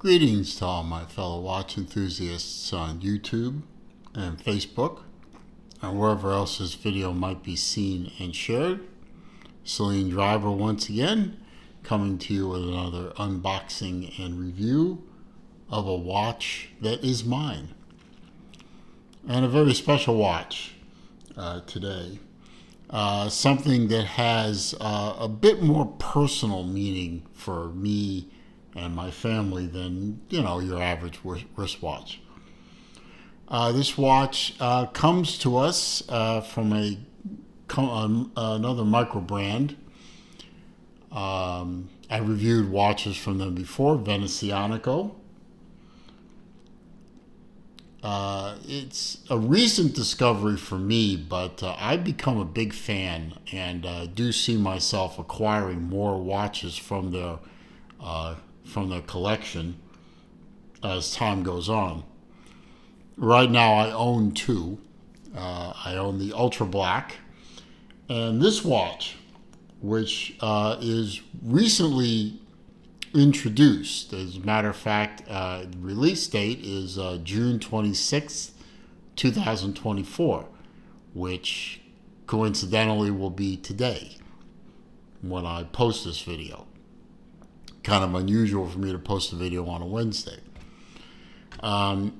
Greetings to all my fellow watch enthusiasts on YouTube and Facebook and wherever else this video might be seen and shared. Celine Driver once again, coming to you with another unboxing and review of a watch that is mine. And a very special watch today. Something that has a bit more personal meaning for me and my family than, your average wristwatch. This watch comes to us from another micro brand. I reviewed watches from them before, Venezianico. It's a recent discovery for me, but I've become a big fan and do see myself acquiring more watches from their collection as time goes on. Right now I own two. I own the Ultra Black and this watch, which is recently introduced. As a matter of fact, the release date is June 26th, 2024, which coincidentally will be today when I post this video. Kind of unusual for me to post a video on a Wednesday.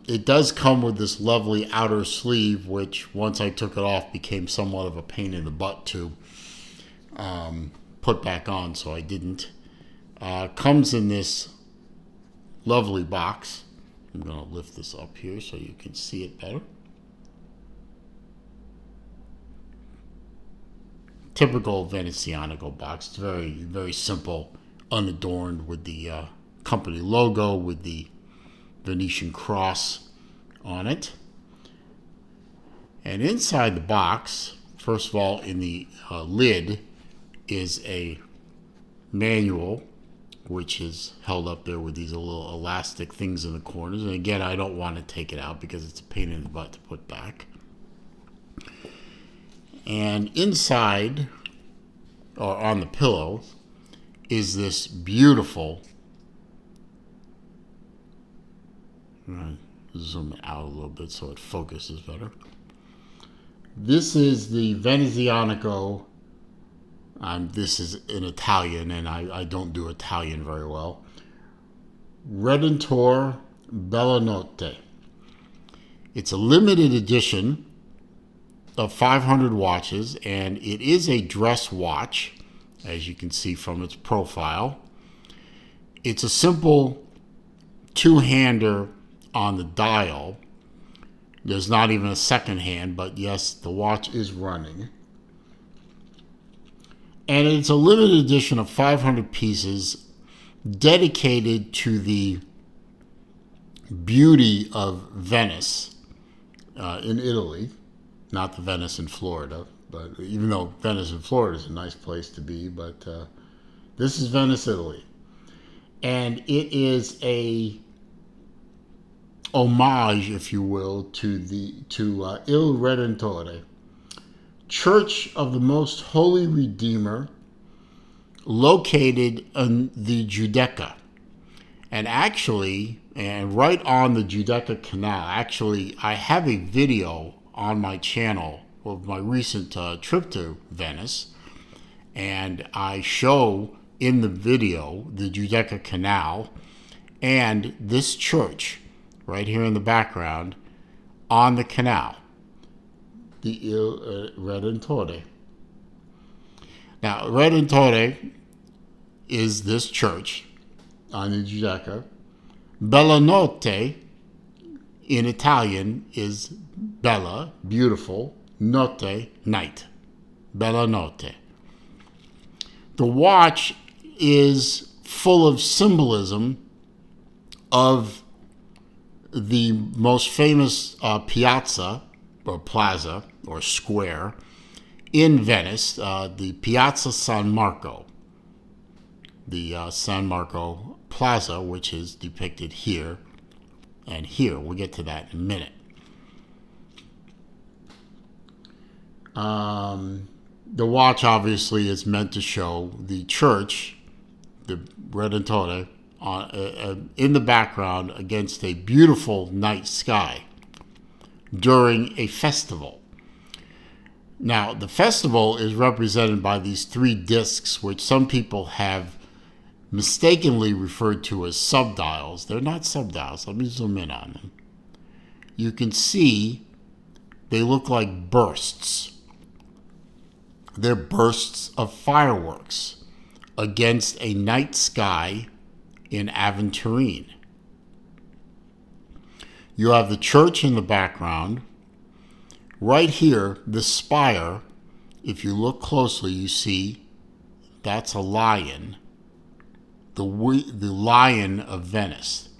It does come with this lovely outer sleeve, which once I took it off became somewhat of a pain in the butt to put back on, so I didn't. Comes in this lovely box. I'm going to lift this up here so you can see it better. Typical Venezianico box. It's very, very simple, unadorned, with the company logo with the Venetian cross on it. And inside the box, first of all, in the lid is a manual, which is held up there with these little elastic things in the corners. And again, I don't want to take it out because it's a pain in the butt to put back. And inside, or on the pillow, is this beautiful, zoom it out a little bit so it focuses better. This is the Venezianico. This is in Italian, and I don't do Italian very well. Redentore Bellanotte. It's a limited edition of 500 watches, and it is a dress watch, as you can see from its profile. It's a simple two-hander on the dial. There's not even a second hand, but yes, the watch is running. And it's a limited edition of 500 pieces dedicated to the beauty of Venice in Italy. Not the Venice in Florida, but even though Venice in Florida is a nice place to be, but this is Venice, Italy. And it is a homage, if you will, to Il Redentore, Church of the Most Holy Redeemer, located in the Giudecca. And actually, right on the Giudecca Canal, actually, I have a video on my channel of my recent trip to Venice, and I show in the video the Giudecca Canal and this church right here in the background on the canal, the Il Redentore. Now, Redentore is this church on the Giudecca. Bellanotte in Italian is bella, beautiful, notte, night. Bellanotte. The watch is full of symbolism of the most famous piazza, or plaza, or square, in Venice, the Piazza San Marco. The San Marco Plaza, which is depicted here and here. We'll get to that in a minute. The watch obviously is meant to show the church, the Redentore, in the background against a beautiful night sky during a festival. Now, the festival is represented by these three discs, which some people have mistakenly referred to as subdials. They're not subdials. Let me zoom in on them. You can see they look like bursts. They're bursts of fireworks against a night sky in Aventurine. You have the church in the background. Right here, the spire, if you look closely, you see that's a lion. The Lion of Venice.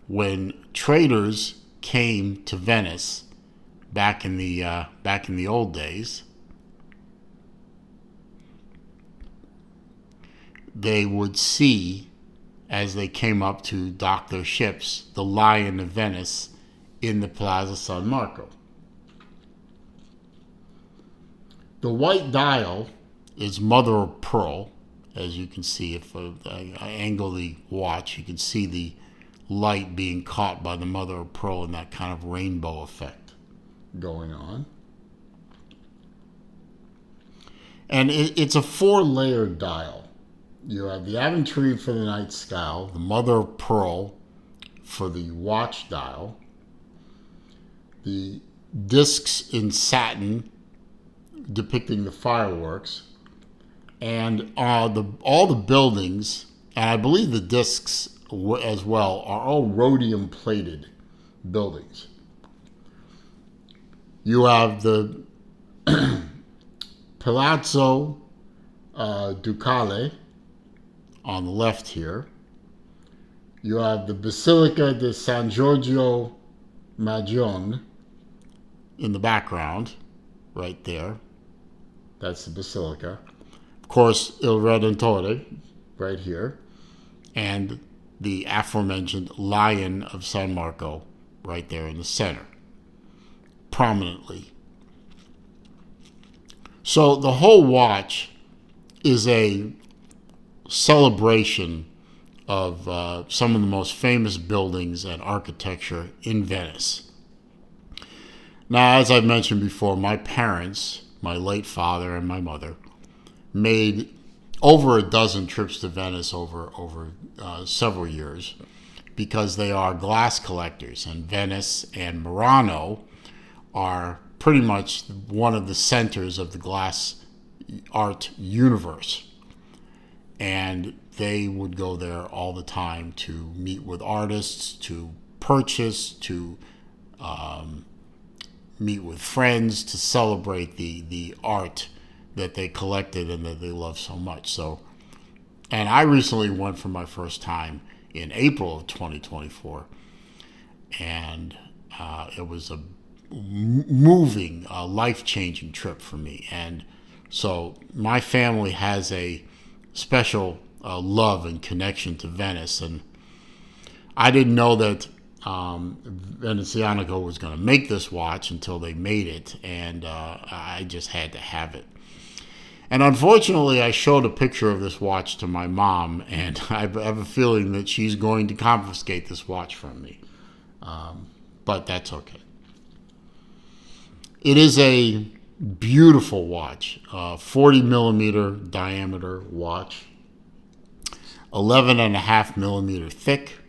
When traders came to Venice back in the old days, they would see, as they came up to dock their ships, the Lion of Venice in the Plaza San Marco. The white dial is mother of pearl. As you can see, if I angle the watch, you can see the light being caught by the mother of pearl and that kind of rainbow effect going on. And it's a 4-layered dial. You have the Aventurine for the night sky, the mother of pearl for the watch dial, the discs in satin depicting the fireworks, and all the buildings, and I believe the discs as well, are all rhodium plated buildings. You have the Palazzo Ducale on the left here. You have the Basilica di San Giorgio Maggiore in the background, right there. That's the Basilica. Of course, Il Redentore, right here. And the aforementioned Lion of San Marco, right there in the center, prominently. So the whole watch is a celebration of some of the most famous buildings and architecture in Venice. Now, as I've mentioned before, my parents, my late father and my mother, made over a dozen trips to Venice over several years because they are glass collectors, and Venice and Murano are pretty much one of the centers of the glass art universe. And they would go there all the time to meet with artists, to purchase, to meet with friends, to celebrate the art that they collected and that they love so much. So, and I recently went for my first time in April of 2024, and it was a moving, life-changing trip for me. And so my family has a special love and connection to Venice, and I didn't know that Venezianico was going to make this watch until they made it, and I just had to have it. And unfortunately, I showed a picture of this watch to my mom, and I have a feeling that she's going to confiscate this watch from me. But that's okay. It is a beautiful watch, 40 millimeter diameter watch, 11.5 millimeter thick,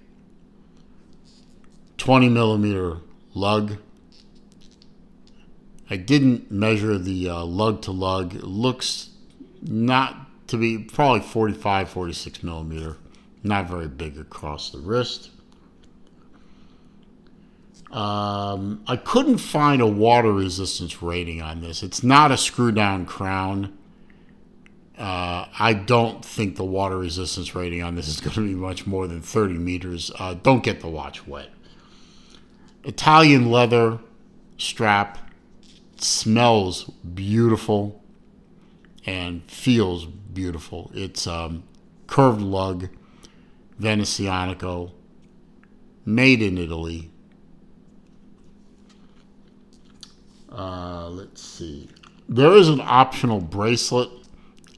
20 millimeter lug. I didn't measure the lug to lug. It looks not to be, probably 45, 46 millimeter. Not very big across the wrist. I couldn't find a water resistance rating on this. It's not a screw down crown. I don't think the water resistance rating on this is going to be much more than 30 meters. Don't get the watch wet. Italian leather strap. Smells beautiful and feels beautiful. It's curved lug, Venezianico, made in Italy. Let's see. There is an optional bracelet.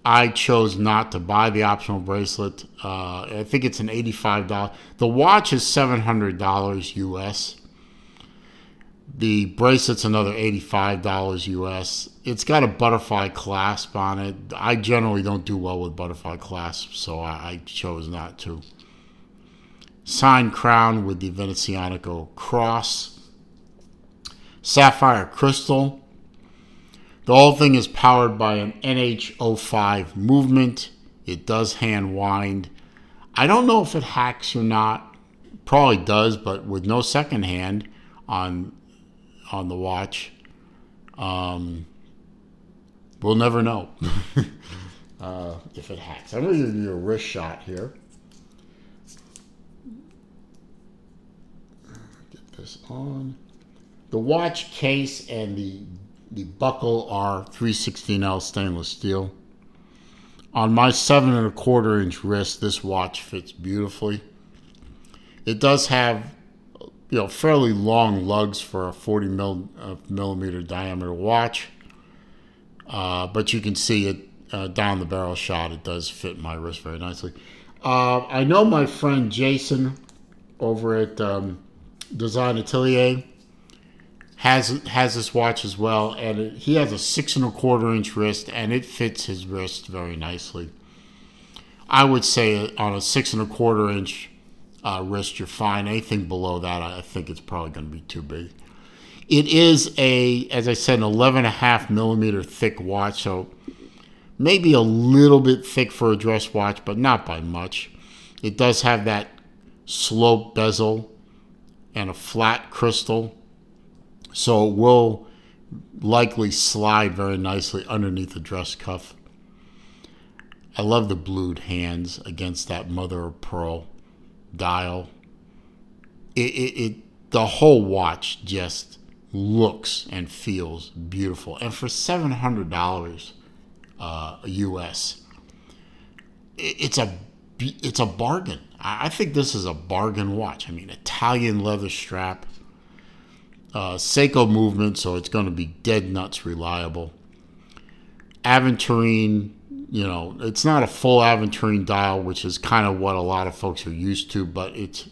I chose not to buy the optional bracelet. I think it's an $85. The watch is $700 US. The bracelet's another $85 US. It's got a butterfly clasp on it. I generally don't do well with butterfly clasps, so I chose not to. Signed crown with the Venezianico cross. Sapphire crystal. The whole thing is powered by an NH05 movement. It does hand wind. I don't know if it hacks or not. Probably does, but with no second hand on the watch, we'll never know if it hacks. I'm going to give you a wrist shot here. Get this on. The watch case and the buckle are 316L stainless steel. On my 7¼ inch wrist, this watch fits beautifully. It does have, fairly long lugs for a 40 millimeter diameter watch, but you can see it down the barrel shot. It does fit my wrist very nicely. I know my friend Jason over at Design Atelier has this watch as well, and he has a 6¼ inch wrist, and it fits his wrist very nicely. I would say on a 6¼ inch wrist, you're fine. Anything below that, I think it's probably going to be too big. It is as I said, an 11.5 millimeter thick watch, so maybe a little bit thick for a dress watch, but not by much. It does have that slope bezel and a flat crystal, so it will likely slide very nicely underneath the dress cuff. I love the blued hands against that mother of pearl dial. The whole watch just looks and feels beautiful, and for $700 US, it's a bargain. I think this is a bargain watch. I mean, Italian leather strap, Seiko movement, so it's going to be dead nuts reliable. Aventurine, it's not a full aventurine dial, which is kind of what a lot of folks are used to, but it's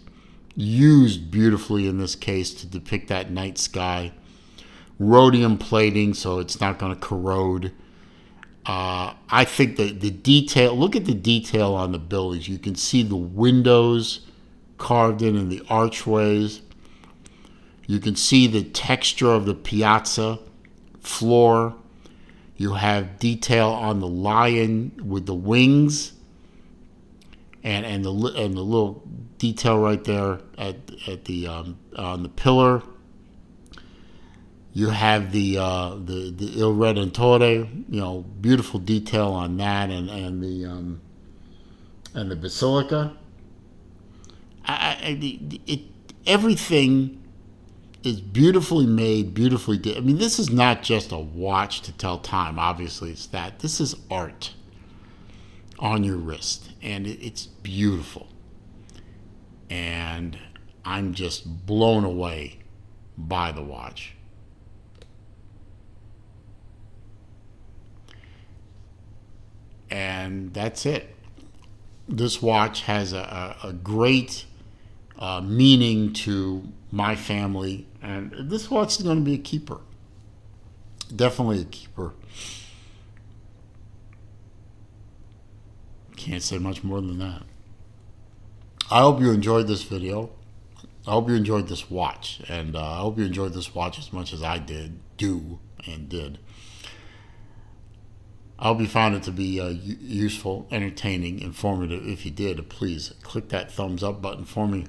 used beautifully in this case to depict that night sky. Rhodium plating, so it's not going to corrode. I think that the detail, look at the detail on the billies. You can see the windows carved in the archways. You can see the texture of the piazza floor. You have detail on the lion with the wings, and the little detail right there at the on the pillar. You have the Il Redentore, beautiful detail on that, and the basilica. Everything is beautifully made, beautifully did. I mean, this is not just a watch to tell time. Obviously, it's that. This is art on your wrist, and it's beautiful. And I'm just blown away by the watch. And that's it. This watch has a great meaning to my family, and this watch is going to be a keeper. Definitely a keeper. Can't say much more than that. I hope you enjoyed this video. I hope you enjoyed this watch, and I hope you enjoyed this watch as much as I did. I hope you found it to be useful, entertaining, informative. If you did, please click that thumbs up button for me.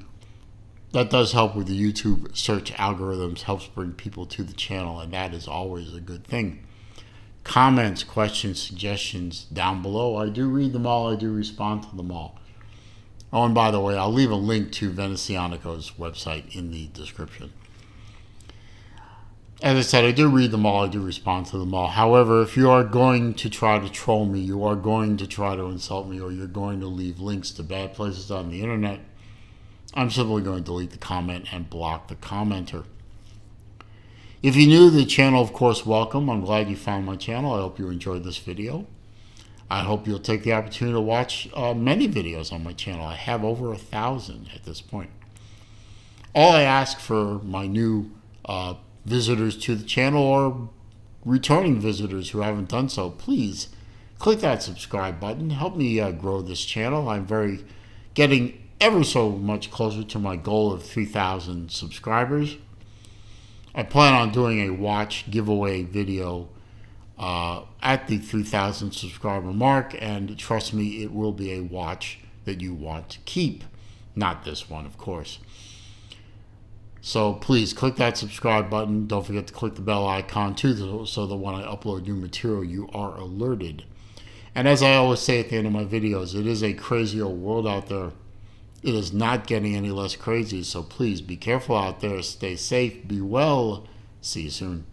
That does help with the YouTube search algorithms, helps bring people to the channel, and that is always a good thing. Comments, questions, suggestions down below. I do read them all. I do respond to them all. Oh, and by the way, I'll leave a link to Venezianico's website in the description. As I said, I do read them all. I do respond to them all. However, if you are going to try to troll me, you are going to try to insult me, or you're going to leave links to bad places on the internet, I'm simply going to delete the comment and block the commenter. If you're new to the channel, of course, welcome. I'm glad you found my channel. I hope you enjoyed this video. I hope you'll take the opportunity to watch many videos on my channel. I have over 1,000 at this point. All I ask for my new visitors to the channel or returning visitors who haven't done so, please click that subscribe button. Help me grow this channel. I'm getting ever so much closer to my goal of 3,000 subscribers. I plan on doing a watch giveaway video at the 3,000 subscriber mark, and trust me, it will be a watch that you want to keep. Not this one, of course. So please click that subscribe button. Don't forget to click the bell icon too, so that when I upload new material, you are alerted. And as I always say at the end of my videos, it is a crazy old world out there. It is not getting any less crazy, so please be careful out there. Stay safe. Be well. See you soon.